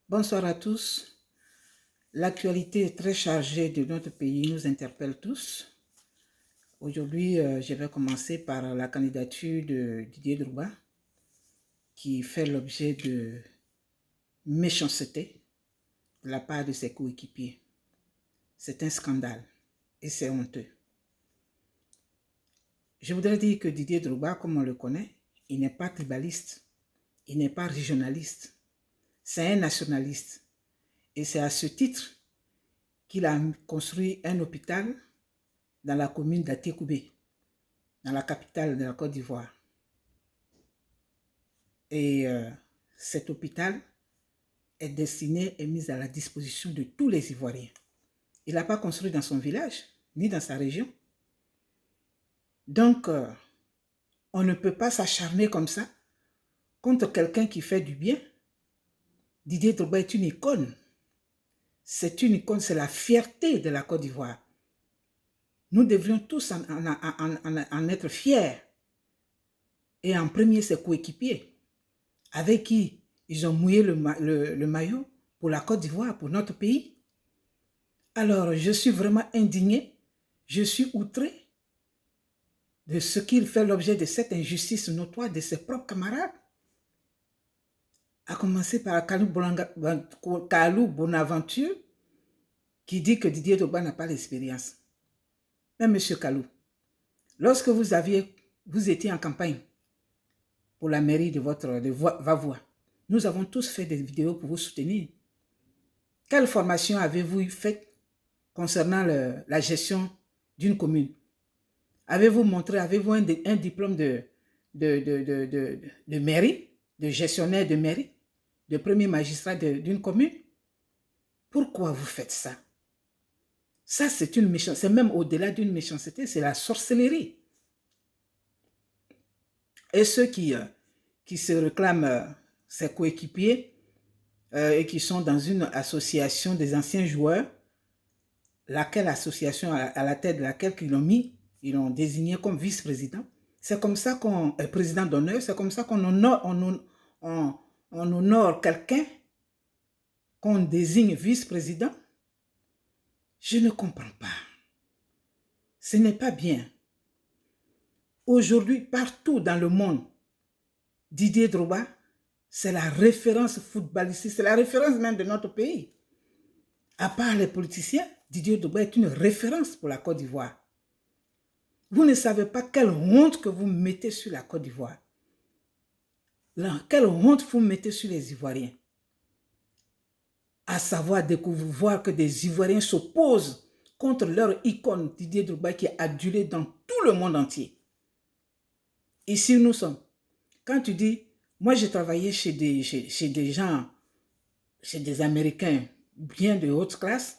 Bonsoir à tous. L'actualité est très chargée de notre pays, nous interpelle tous. Aujourd'hui, je vais commencer par la candidature de Didier Drogba, qui fait l'objet de méchanceté de la part de ses coéquipiers. C'est un scandale et c'est honteux. Je voudrais dire que Didier Drogba, comme on le connaît, il n'est pas tribaliste, il n'est pas régionaliste, c'est un nationaliste. Et c'est à ce titre qu'il a construit un hôpital dans la commune d'Atékoubé, dans la capitale de la Côte d'Ivoire. Et cet hôpital est destiné et mis à la disposition de tous les Ivoiriens. Il n'a pas construit dans son village, ni dans sa région. Donc, on ne peut pas s'acharner comme ça contre quelqu'un qui fait du bien. Didier Drogba est une icône. C'est une icône, c'est la fierté de la Côte d'Ivoire. Nous devrions tous en être fiers. Et en premier, ses coéquipiers, avec qui ils ont mouillé le maillot pour la Côte d'Ivoire, pour notre pays. Alors, je suis vraiment indigné, je suis outré de ce qu'il fait l'objet de cette injustice notoire de ses propres camarades. À commencer par Kalou Bonaventure, qui dit que Didier Drogba n'a pas l'expérience. Mais monsieur Kalou, lorsque vous étiez en campagne pour la mairie de Vavois, nous avons tous fait des vidéos pour vous soutenir. Quelle formation avez-vous faite concernant la gestion d'une commune? Avez-vous un diplôme de mairie, de gestionnaire de mairie, de premier magistrat d'une commune? Pourquoi vous faites ça? Ça, c'est une méchanceté, c'est même au-delà d'une méchanceté, c'est la sorcellerie. Et ceux qui se réclament ses coéquipiers et qui sont dans une association des anciens joueurs, laquelle association à la tête de laquelle ils l'ont désigné comme vice-président. C'est comme ça qu'on est président d'honneur, c'est comme ça qu'on honore quelqu'un qu'on désigne vice-président. Je ne comprends pas. Ce n'est pas bien. Aujourd'hui, partout dans le monde, Didier Drogba, c'est la référence footballistique, c'est la référence même de notre pays. À part les politiciens, Didier Drogba est une référence pour la Côte d'Ivoire. Vous ne savez pas quelle honte que vous mettez sur la Côte d'Ivoire. Quelle honte vous mettez sur les Ivoiriens. À savoir voir que des Ivoiriens s'opposent contre leur icône Didier Drogba qui est adulé dans tout le monde entier. Ici nous sommes. Quand tu dis, moi j'ai travaillé chez des gens, chez des Américains bien de haute classe,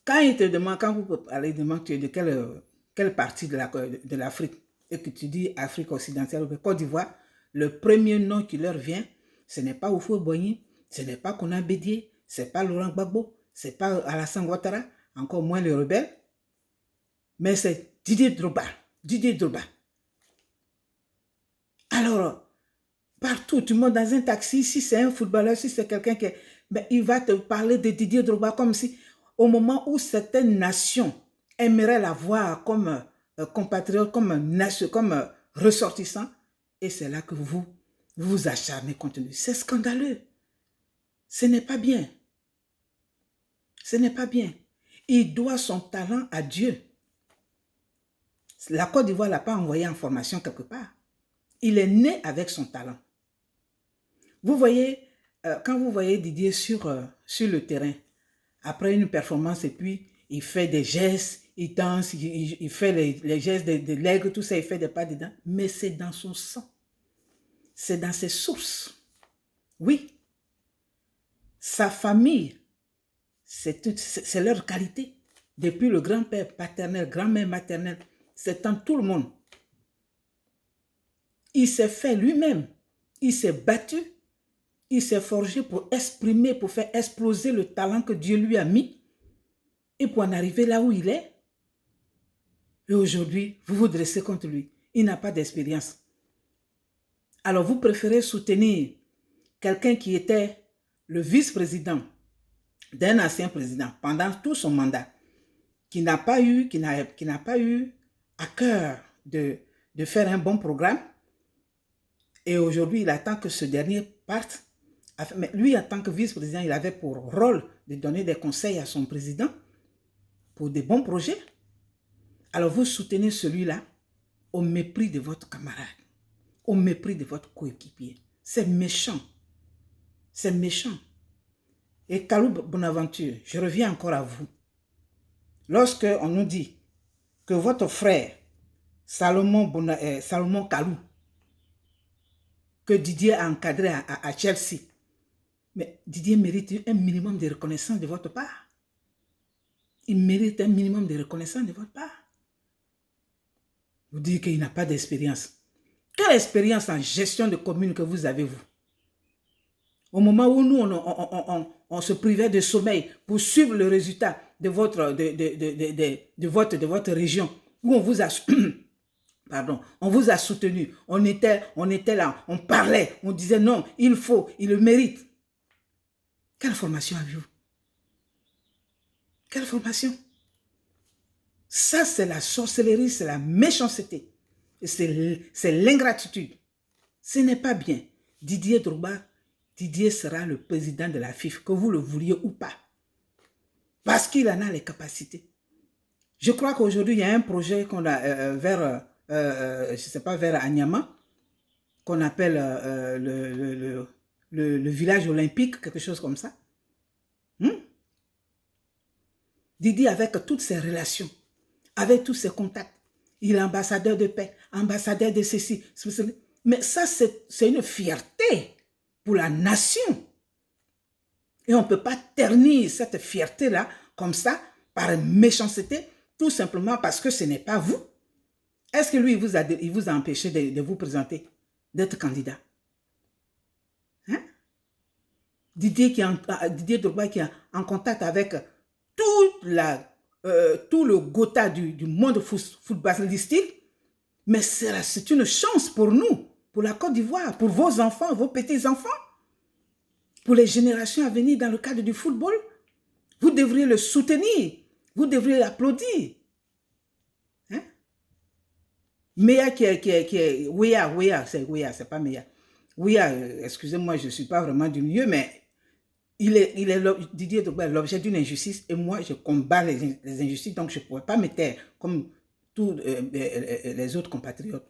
quand ils te demandent, quand vous parlez de quelle partie de l'Afrique, et que tu dis Afrique occidentale ou Côte d'Ivoire, le premier nom qui leur vient, ce n'est pas Houphouët-Boigny, ce n'est pas Konan Bédié, ce n'est pas Laurent Gbagbo, ce n'est pas Alassane Ouattara, encore moins les rebelles, mais c'est Didier Drogba. Didier Drogba. Alors, partout, tu montes dans un taxi, si c'est un footballeur, si c'est quelqu'un qui... Ben, il va te parler de Didier Drogba comme si, au moment où certaines nations aimeraient l'avoir comme compatriote, comme ressortissant, et c'est là que vous vous acharnez contre lui. C'est scandaleux. Ce n'est pas bien. Ce n'est pas bien. Il doit son talent à Dieu. La Côte d'Ivoire ne l'a pas envoyé en formation quelque part. Il est né avec son talent. Vous voyez, quand vous voyez Didier sur le terrain, après une performance, et puis il fait des gestes, il danse, il fait les gestes de l'aigle, tout ça, il fait des pas dedans, mais c'est dans son sang. C'est dans ses sources. Oui. Sa famille, c'est leur qualité. Depuis le grand-père paternel, grand-mère maternelle, c'est en tout le monde. Il s'est fait lui-même. Il s'est battu. Il s'est forgé pour exprimer, pour faire exploser le talent que Dieu lui a mis. Et pour en arriver là où il est. Et aujourd'hui, vous vous dressez contre lui. Il n'a pas d'expérience. Alors vous préférez soutenir quelqu'un qui était le vice-président d'un ancien président pendant tout son mandat, qui n'a pas eu à cœur de faire un bon programme, et aujourd'hui il attend que ce dernier parte. Mais lui, en tant que vice-président, il avait pour rôle de donner des conseils à son président pour des bons projets. Alors vous soutenez celui-là au mépris de votre camarade, au mépris de votre coéquipier. C'est méchant. C'est méchant. Et Kalou Bonaventure, je reviens encore à vous. Lorsque on nous dit que votre frère, Salomon Kalou, que Didier a encadré à Chelsea, mais Didier mérite un minimum de reconnaissance de votre part. Il mérite un minimum de reconnaissance de votre part. Vous dites qu'il n'a pas d'expérience. Quelle expérience en gestion de commune que vous avez, vous? Au moment où nous, on se privait de sommeil pour suivre le résultat de votre région, où on vous a, pardon, on vous a soutenu, on était là, on parlait, on disait non, il le mérite. Quelle formation avez-vous? Quelle formation? Ça, c'est la sorcellerie, c'est la méchanceté. C'est l'ingratitude. Ce n'est pas bien. Didier Drogba, Didier sera le président de la FIFA, que vous le vouliez ou pas. Parce qu'il en a les capacités. Je crois qu'aujourd'hui, il y a un projet qu'on a vers, je sais pas, vers Anyama, qu'on appelle le village olympique, quelque chose comme ça. Didier, avec toutes ses relations, avec tous ses contacts, il est ambassadeur de paix, ambassadeur de ceci. Mais ça, c'est une fierté pour la nation. Et on ne peut pas ternir cette fierté-là, comme ça, par méchanceté, tout simplement parce que ce n'est pas vous. Est-ce que lui, il vous a empêché de vous présenter, d'être candidat? Hein? Didier Drogba qui est en contact avec tout le Gotha du monde footballistique, mais c'est une chance pour nous, pour la Côte d'Ivoire, pour vos enfants, vos petits-enfants, pour les générations à venir dans le cadre du football. Vous devriez le soutenir, vous devriez l'applaudir. Hein? Meya qui est Weah, c'est pas Meya. Weah, excusez-moi, je ne suis pas vraiment du milieu, mais Didier Drogba est l'objet d'une injustice et moi, je combats les injustices, donc je ne pourrais pas me taire comme tous les autres compatriotes.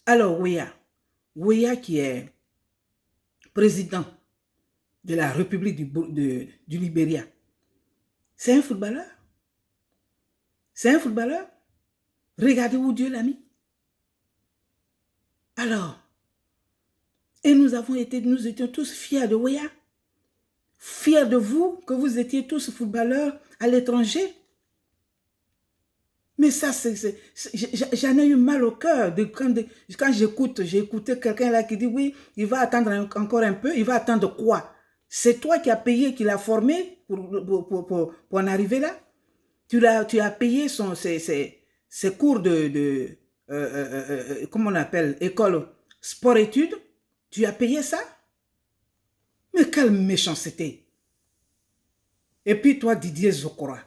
Alors, Weah qui est président de la République du Libéria, c'est un footballeur. C'est un footballeur. Regardez où Dieu l'a mis. Alors, et nous étions tous fiers de Weah. Fiers de vous, que vous étiez tous footballeurs à l'étranger. Mais ça, j'en ai eu mal au cœur quand j'ai écouté quelqu'un là qui dit oui, il va attendre encore un peu. Il va attendre quoi? C'est toi qui as payé, qui l'a formé pour en arriver là? Tu as payé ses cours comment on appelle, école sport-études? Tu as payé ça? Mais quelle méchanceté! Et puis toi, Didier Zokora,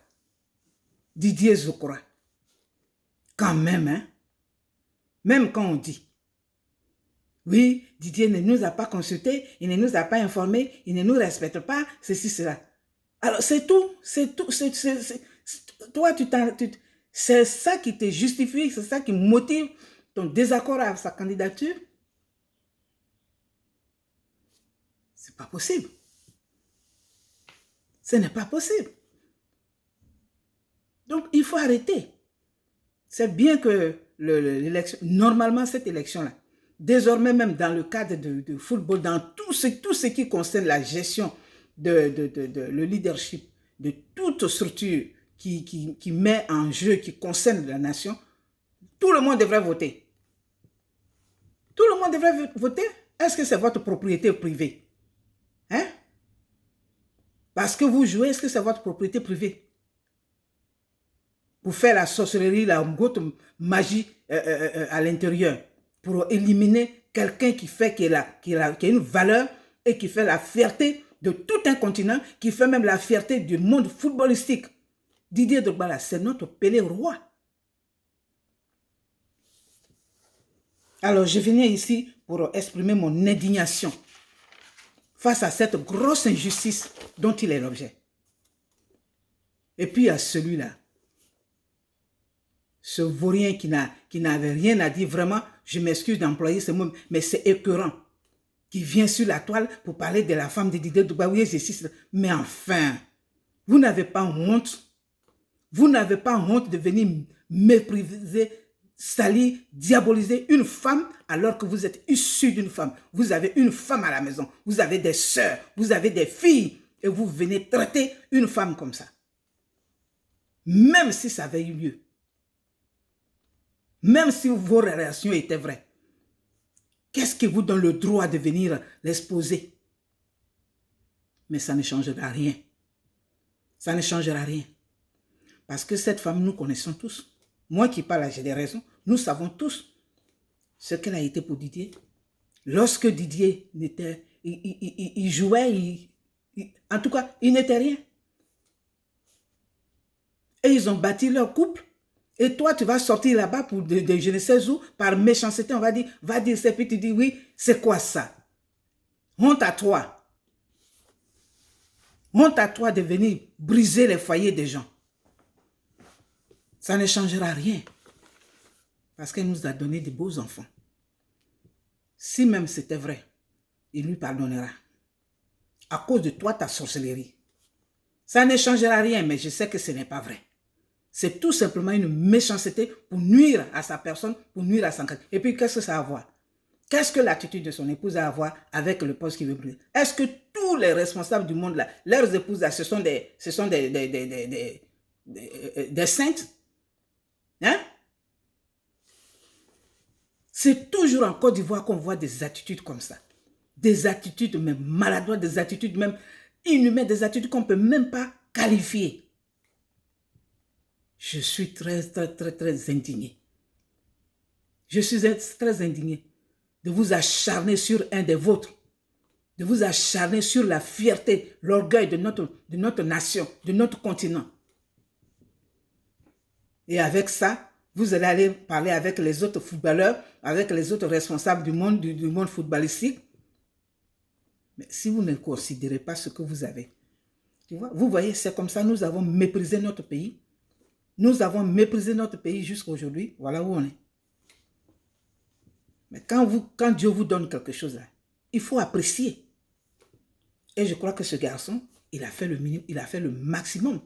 quand même, hein? Même quand on dit, oui, Didier ne nous a pas consultés, il ne nous a pas informés, il ne nous respecte pas, ceci, cela. Alors, c'est tout. Toi, c'est ça qui te justifie, c'est ça qui motive ton désaccord avec sa candidature. C'est pas possible. Ce n'est pas possible. Donc, il faut arrêter. C'est bien que l'élection, normalement cette élection-là, désormais même dans le cadre de football, dans tout ce qui concerne la gestion le leadership de toute structure qui met en jeu, qui concerne la nation, tout le monde devrait voter. Tout le monde devrait voter. Est-ce que c'est votre propriété privée? Hein? Parce que vous jouez, est-ce que c'est votre propriété privée? Pour faire la sorcellerie, la magie à l'intérieur, pour éliminer quelqu'un qui a une valeur et qui fait la fierté de tout un continent, qui fait même la fierté du monde footballistique. Didier Drogba, c'est notre Pelé roi. Alors, je venais ici pour exprimer mon indignation face à cette grosse injustice dont il est l'objet. Et puis, à celui-là, ce vaurien qui n'avait rien à dire, vraiment, je m'excuse d'employer ce mot, mais c'est écœurant, qui vient sur la toile pour parler de la femme de Didier Drogba. Oui, mais enfin, vous n'avez pas honte. Vous n'avez pas honte de venir mépriser, salir, diaboliser une femme alors que vous êtes issu d'une femme. Vous avez une femme à la maison, vous avez des sœurs, vous avez des filles et vous venez traiter une femme comme ça. Même si ça avait eu lieu. Même si vos réactions étaient vraies. Qu'est-ce qui vous donne le droit de venir l'exposer? Mais ça ne changera rien. Ça ne changera rien. Parce que cette femme, nous connaissons tous. Moi qui parle, j'ai des raisons. Nous savons tous ce qu'elle a été pour Didier. Lorsque Didier il jouait, en tout cas, il n'était rien. Et ils ont bâti leur couple. Et toi, tu vas sortir là-bas pour je ne sais où, par méchanceté, on va dire ça, puis tu dis oui, c'est quoi ça? Honte à toi. Honte à toi de venir briser les foyers des gens. Ça ne changera rien. Parce qu'elle nous a donné de beaux enfants. Si même c'était vrai, il lui pardonnera. À cause de toi, ta sorcellerie. Ça ne changera rien, mais je sais que ce n'est pas vrai. C'est tout simplement une méchanceté pour nuire à sa personne, pour nuire à son caractère. Et puis, qu'est-ce que ça a à voir? Qu'est-ce que l'attitude de son épouse a à voir avec le poste qu'il veut briser? Est-ce que tous les responsables du monde, là, leurs épouses, là, ce sont des saintes? Hein? C'est toujours en Côte d'Ivoire qu'on voit des attitudes comme ça. Des attitudes même maladroites, des attitudes même inhumaines, des attitudes qu'on ne peut même pas qualifier. Je suis très indigné. Je suis très indigné de vous acharner sur un des vôtres, de vous acharner sur la fierté, l'orgueil de notre nation, de notre continent. Et avec ça, vous allez aller parler avec les autres footballeurs, avec les autres responsables du monde footballistique. Mais si vous ne considérez pas ce que vous avez, tu vois, vous voyez, c'est comme ça, nous avons méprisé notre pays. Nous avons méprisé notre pays jusqu'à aujourd'hui. Voilà où on est. Mais quand Dieu vous donne quelque chose là, il faut apprécier. Et je crois que ce garçon, il a fait le minimum, il a fait le maximum.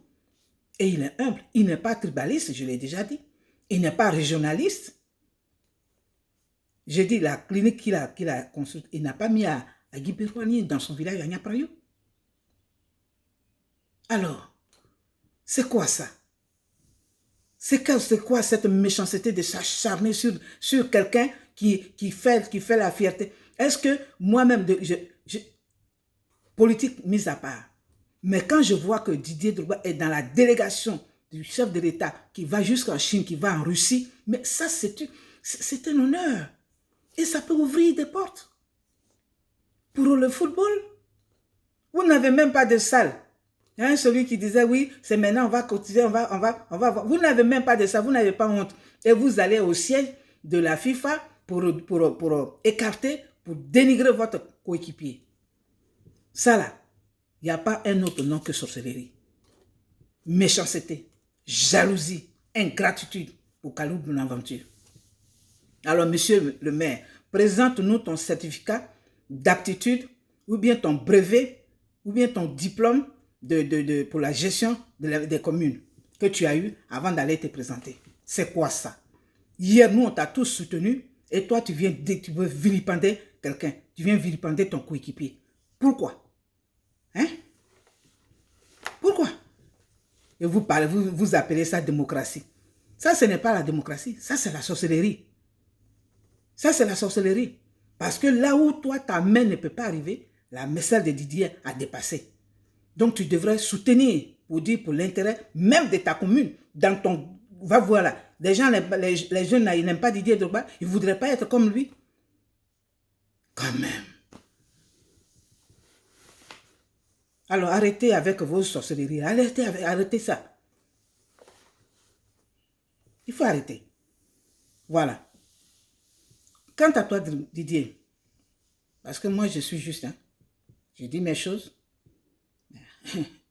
Et il est humble. Il n'est pas tribaliste, je l'ai déjà dit. Il n'est pas régionaliste. J'ai dit, la clinique qu'il a construite, il n'a pas mis à Guy-Pérouani dans son village à Niaprayo. Alors, c'est quoi ça? C'est quoi cette méchanceté de s'acharner sur quelqu'un qui fait la fierté? Est-ce que moi-même, politique mise à part, mais quand je vois que Didier Drogba est dans la délégation du chef de l'État qui va jusqu'en Chine, qui va en Russie, mais ça c'est un honneur. Et ça peut ouvrir des portes. Pour le football, vous n'avez même pas de salle. Il y a celui qui disait, oui, c'est maintenant, on va cotiser, on va voir. Vous n'avez même pas de ça, vous n'avez pas honte. Et vous allez au siège de la FIFA pour écarter, pour dénigrer votre coéquipier. Ça là, il n'y a pas un autre nom que sorcellerie. Méchanceté, jalousie, ingratitude pour Kalou Bonaventure. Alors, monsieur le maire, présente-nous ton certificat d'aptitude ou bien ton brevet ou bien ton diplôme pour la gestion des communes que tu as eu avant d'aller te présenter. C'est quoi ça? Hier, nous, on t'a tous soutenu et toi, tu veux vilipender quelqu'un. Tu viens vilipender ton coéquipier. Pourquoi? Hein? Pourquoi? Et vous appelez ça démocratie. Ça, ce n'est pas la démocratie. Ça, c'est la sorcellerie. Ça, c'est la sorcellerie. Parce que là où toi, ta main ne peut pas arriver, la message de Didier a dépassé. Donc, tu devrais soutenir pour l'intérêt même de ta commune. Dans ton... Va voir là. Les gens, les jeunes, là, ils n'aiment pas Didier Drogba. Ils ne voudraient pas être comme lui. Quand même. Alors arrêtez avec vos sorcelleries. Arrêtez ça. Il faut arrêter. Voilà. Quant à toi, Didier, parce que moi je suis juste, hein, je dis mes choses,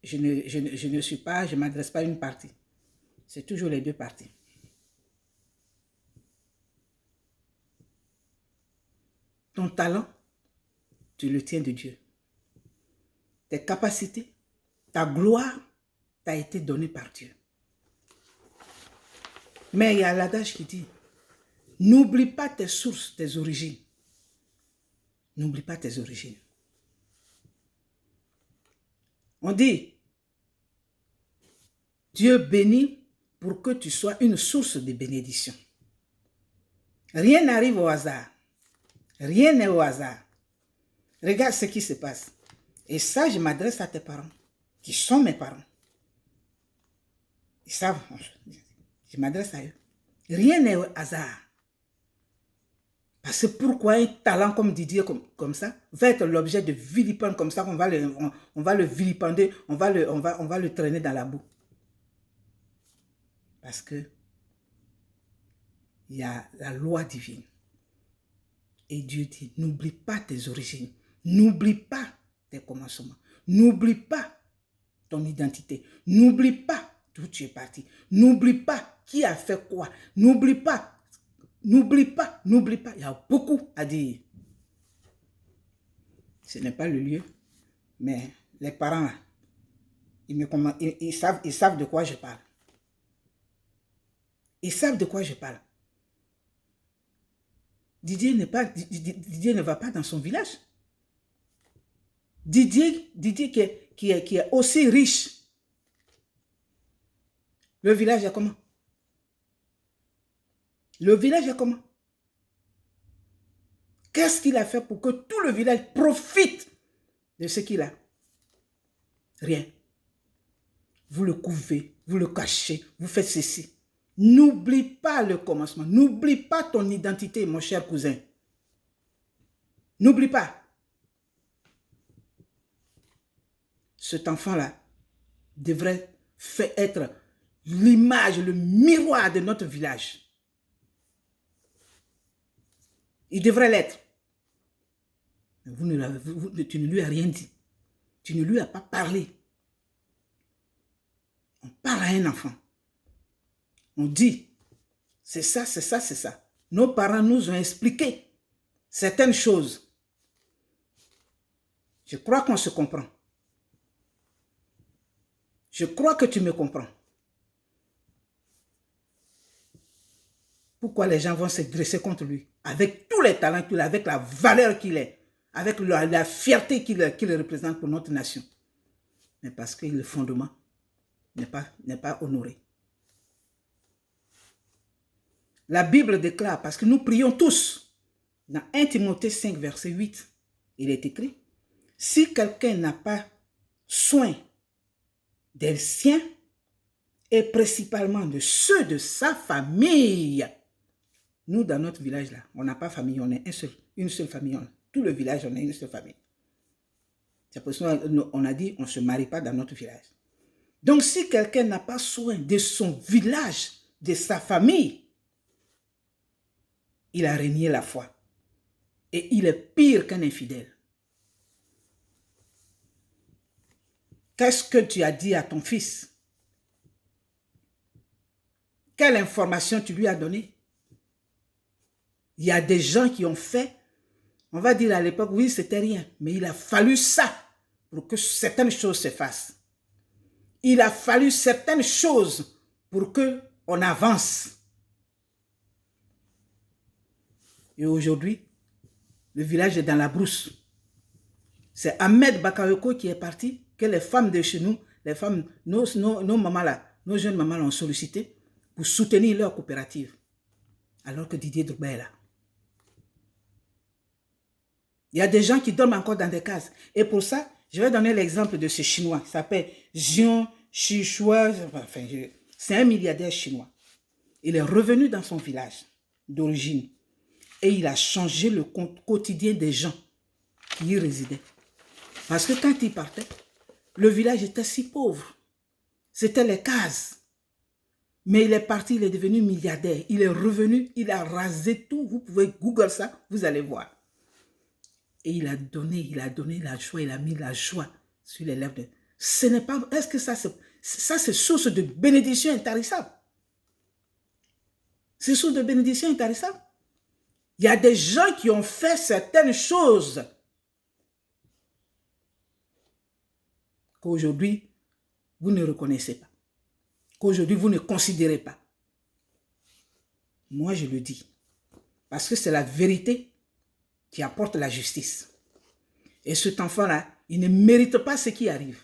je ne suis pas, je ne m'adresse pas à une partie. C'est toujours les deux parties. Ton talent, tu le tiens de Dieu. Tes capacités, ta gloire t'a été donnée par Dieu. Mais il y a l'adage qui dit, n'oublie pas tes sources, tes origines. N'oublie pas tes origines. On dit, Dieu bénit pour que tu sois une source de bénédiction. Rien n'arrive au hasard. Rien n'est au hasard. Regarde ce qui se passe. Et ça, je m'adresse à tes parents, qui sont mes parents. Ils savent, je m'adresse à eux. Rien n'est au hasard. Parce que pourquoi un talent comme Didier, comme ça, va être l'objet de vilipende comme ça, on va le vilipender, on va le traîner dans la boue. Parce que il y a la loi divine. Et Dieu dit, n'oublie pas tes origines, n'oublie pas tes commencements, n'oublie pas ton identité, n'oublie pas d'où tu es parti, n'oublie pas qui a fait quoi, n'oublie pas, n'oublie pas, n'oublie pas. Il y a beaucoup à dire. Ce n'est pas le lieu, mais les parents, ils savent de quoi je parle. Ils savent de quoi je parle. Didier ne va pas dans son village. Didier qui est aussi riche. Le village est comment? Le village est comment? Qu'est-ce qu'il a fait pour que tout le village profite de ce qu'il a? Rien. Vous le couvez, vous le cachez, vous faites ceci. N'oublie pas le commencement. N'oublie pas ton identité, mon cher cousin. N'oublie pas. Cet enfant-là devrait être l'image, le miroir de notre village. Il devrait l'être. Mais tu ne lui as rien dit. Tu ne lui as pas parlé. On parle à un enfant. On dit, c'est ça, c'est ça, c'est ça. Nos parents nous ont expliqué certaines choses. Je crois qu'on se comprend. Je crois que tu me comprends. Pourquoi les gens vont se dresser contre lui? Avec tous les talents qu'il a, avec la valeur qu'il est, avec la fierté qu'il représente pour notre nation. Mais parce que le fondement n'est pas honoré. La Bible déclare, parce que nous prions tous, dans 1 Timothée 5, verset 8, il est écrit, si quelqu'un n'a pas soin des siens, et principalement de ceux de sa famille, nous, dans notre village, là, on n'a pas famille, on est une seule famille. Tout le village, on est une seule famille. C'est pour ça qu'on a dit, on ne se marie pas dans notre village. Donc, si quelqu'un n'a pas soin de son village, de sa famille, il a renié la foi. Et il est pire qu'un infidèle. Qu'est-ce que tu as dit à ton fils? Quelle information tu lui as donnée? Il y a des gens qui ont fait, on va dire à l'époque, oui, c'était rien, mais il a fallu ça pour que certaines choses se fassent. Il a fallu certaines choses pour qu'on avance. Et aujourd'hui, le village est dans la brousse. C'est Ahmed Bakayoko qui est parti, que les femmes de chez nous, les femmes, nos mamans là, nos jeunes mamans l'ont sollicité pour soutenir leur coopérative. Alors que Didier Drogba est là. Il y a des gens qui dorment encore dans des cases. Et pour ça, je vais donner l'exemple de ce Chinois. Il s'appelle Jian Shishua. Enfin, c'est un milliardaire chinois. Il est revenu dans son village d'origine. Et il a changé le quotidien des gens qui y résidaient. Parce que quand il partait, Le village était si pauvre. C'était les cases. Mais il est parti, il est devenu milliardaire. Il est revenu, il a rasé tout. Vous pouvez Google ça, vous allez voir. Et il a donné la joie, il a mis la joie sur les lèvres. Ce n'est pas... Est-ce que ça, c'est source de bénédiction intarissable? C'est source de bénédiction intarissable. Il y a des gens qui ont fait certaines choses qu'aujourd'hui, vous ne reconnaissez pas. Qu'aujourd'hui, vous ne considérez pas. Moi, je le dis. Parce que c'est la vérité qui apporte la justice. Et cet enfant-là, il ne mérite pas ce qui arrive.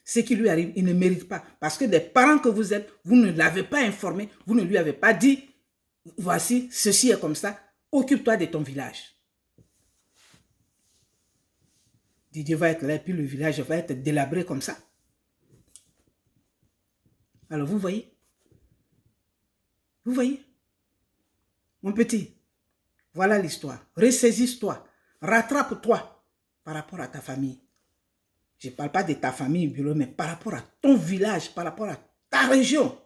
Ce qui lui arrive, il ne mérite pas. Parce que des parents que vous êtes, vous ne l'avez pas informé, vous ne lui avez pas dit, voici, ceci est comme ça, occupe-toi de ton village. Didier va être là, et puis le village va être délabré comme ça. Alors, vous voyez? Vous voyez? Mon petit, voilà l'histoire. Ressaisis-toi, rattrape-toi par rapport à ta famille. Je ne parle pas de ta famille, mais par rapport à ton village, par rapport à ta région.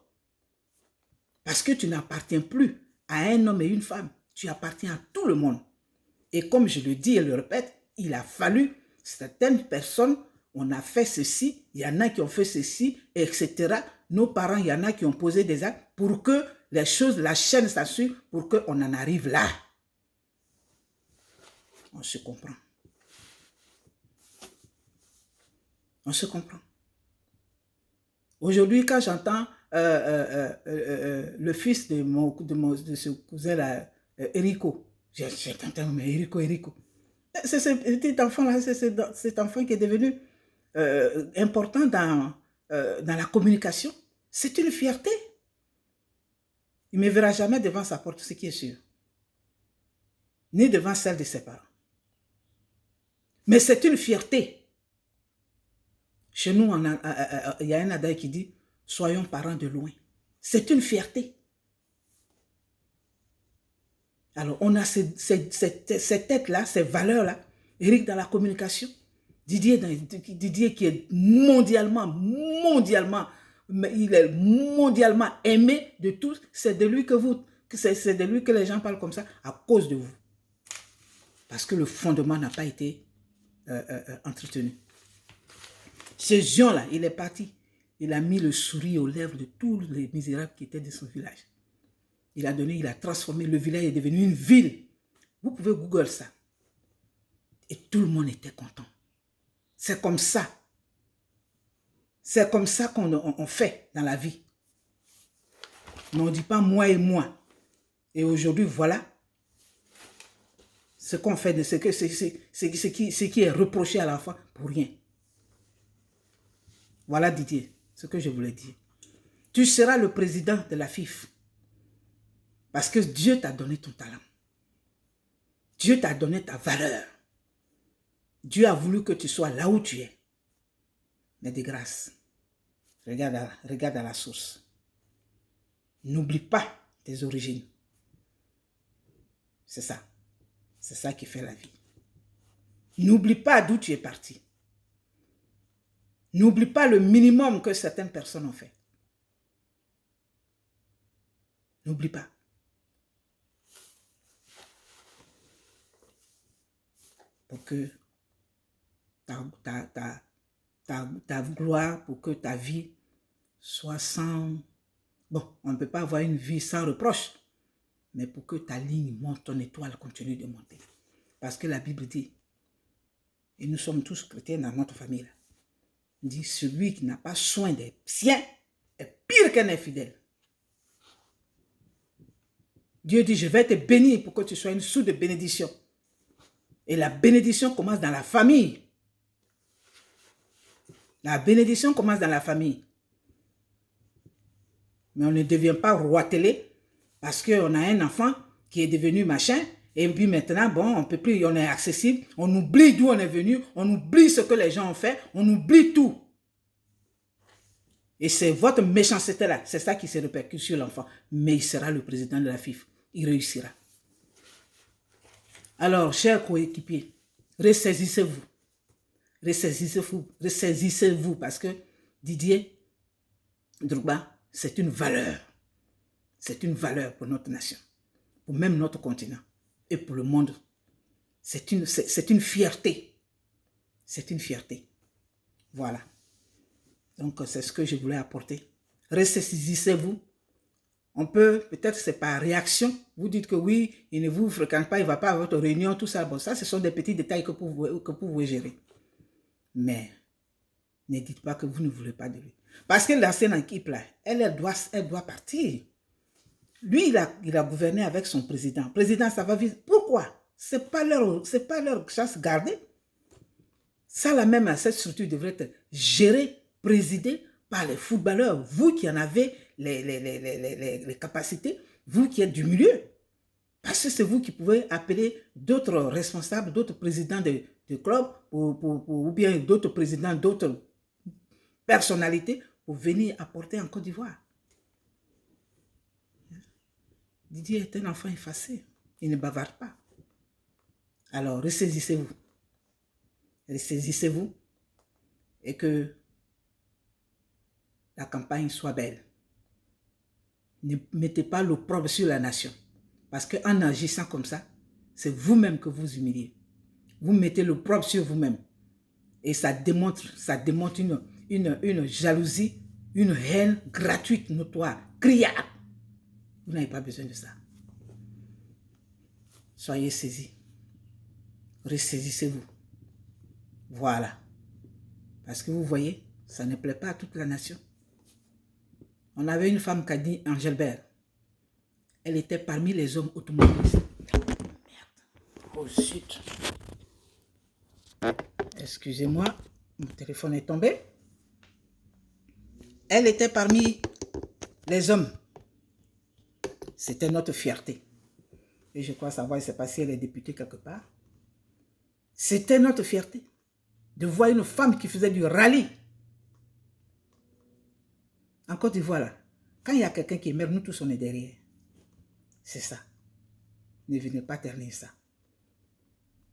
Parce que tu n'appartiens plus à un homme et une femme. Tu appartiens à tout le monde. Et comme je le dis et le répète, il a fallu certaines personnes, on a fait ceci, il y en a qui ont fait ceci, etc. Nos parents, il y en a qui ont posé des actes pour que les choses, la chaîne s'assure, pour qu'on en arrive là. On se comprend. On se comprend. Aujourd'hui, quand j'entends le fils de ce cousin-là, Erico, j'entends, mais Erico. C'est ce petit enfant-là, c'est cet enfant qui est devenu important dans la communication. C'est une fierté. Il ne me verra jamais devant sa porte, ce qui est sûr. Ni devant celle de ses parents. Mais c'est une fierté. Chez nous, il y a un adage qui dit « Soyons parents de loin ». C'est une fierté. Alors, on a cette tête-là, ces valeurs-là. Eric dans la communication. Didier qui est mondialement, il est mondialement aimé de tous. C'est de lui c'est de lui que les gens parlent comme ça à cause de vous. Parce que le fondement n'a pas été entretenu. Ce Jean-là, il est parti. Il a mis le sourire aux lèvres de tous les misérables qui étaient de son village. Il a donné, il a transformé. Le village est devenu une ville. Vous pouvez Google ça. Et tout le monde était content. C'est comme ça. C'est comme ça qu'on fait dans la vie. Mais on ne dit pas moi et moi. Et aujourd'hui, voilà ce qu'on fait, de ce qui est reproché à l'enfant pour rien. Voilà Didier, ce que je voulais dire. Tu seras le président de la FIF. Parce que Dieu t'a donné ton talent. Dieu t'a donné ta valeur. Dieu a voulu que tu sois là où tu es. Mais de grâce, regarde à la source. N'oublie pas tes origines. C'est ça. C'est ça qui fait la vie. N'oublie pas d'où tu es parti. N'oublie pas le minimum que certaines personnes ont fait. N'oublie pas. Pour que ta gloire, pour que ta vie soit sans... Bon, on ne peut pas avoir une vie sans reproche, mais pour que ta ligne monte, ton étoile continue de monter. Parce que la Bible dit, et nous sommes tous chrétiens dans notre famille, là, dit, celui qui n'a pas soin des siens est pire qu'un infidèle. Dieu dit, je vais te bénir pour que tu sois une source de bénédiction. Et la bénédiction commence dans la famille. La bénédiction commence dans la famille. Mais on ne devient pas roitelé parce qu'on a un enfant qui est devenu machin. Et puis maintenant, bon, on peut plus, on est accessible. On oublie d'où on est venu. On oublie ce que les gens ont fait. On oublie tout. Et c'est votre méchanceté-là. C'est ça qui se répercute sur l'enfant. Mais il sera le président de la FIF. Il réussira. Alors, chers coéquipiers, ressaisissez-vous. ressaisissez-vous parce que Didier Drogba, c'est une valeur. C'est une valeur pour notre nation, pour même notre continent et pour le monde. C'est une fierté. C'est une fierté. Voilà. Donc, c'est ce que je voulais apporter. Ressaisissez-vous. On peut, peut-être c'est par réaction, vous dites que oui, il ne vous fréquente pas, il ne va pas à votre réunion, tout ça. Bon, ça, ce sont des petits détails que vous pouvez gérer. Mais ne dites pas que vous ne voulez pas de lui. Parce que l'ancienne équipe, là, elle doit partir. Lui, il a gouverné avec son président. Le président, ça va vite. Pourquoi? Ce n'est pas leur chasse gardée. Ça, la même, cette structure devrait être gérée, présidée par les footballeurs. Vous qui en avez les capacités, vous qui êtes du milieu. Parce que c'est vous qui pouvez appeler d'autres responsables, d'autres présidents de clubs ou bien d'autres présidents, d'autres personnalités pour venir apporter en Côte d'Ivoire. Didier est un enfant effacé. Il ne bavarde pas. Alors, ressaisissez-vous. Ressaisissez-vous et que la campagne soit belle. Ne mettez pas l'opprobre sur la nation. Parce qu'en agissant comme ça, c'est vous-même que vous humiliez. Vous mettez l'opprobre sur vous-même. Et ça démontre une jalousie, une haine gratuite, notoire, criable. Vous n'avez pas besoin de ça. Soyez saisis. Ressaisissez-vous. Voilà. Parce que vous voyez, ça ne plaît pas à toute la nation. On avait une femme qui a dit Angelbert. Elle était parmi les hommes automobilistes. Merde. Oh zut. Excusez-moi, mon téléphone est tombé. Elle était parmi les hommes. C'était notre fierté. Et je crois savoir, c'est passé, elle est députée quelque part. C'était notre fierté de voir une femme qui faisait du rallye. En Côte d'Ivoire, là, quand il y a quelqu'un qui meurt, nous tous on est derrière. C'est ça. Ne venez pas ternir ça.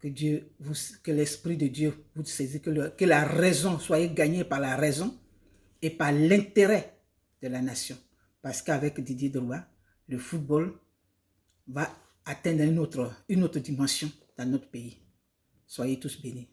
Que l'Esprit de Dieu vous saisisse, que la raison, soyez gagnée par la raison et par l'intérêt de la nation. Parce qu'avec Didier Drogba, le football va atteindre une autre dimension dans notre pays. Soyez tous bénis.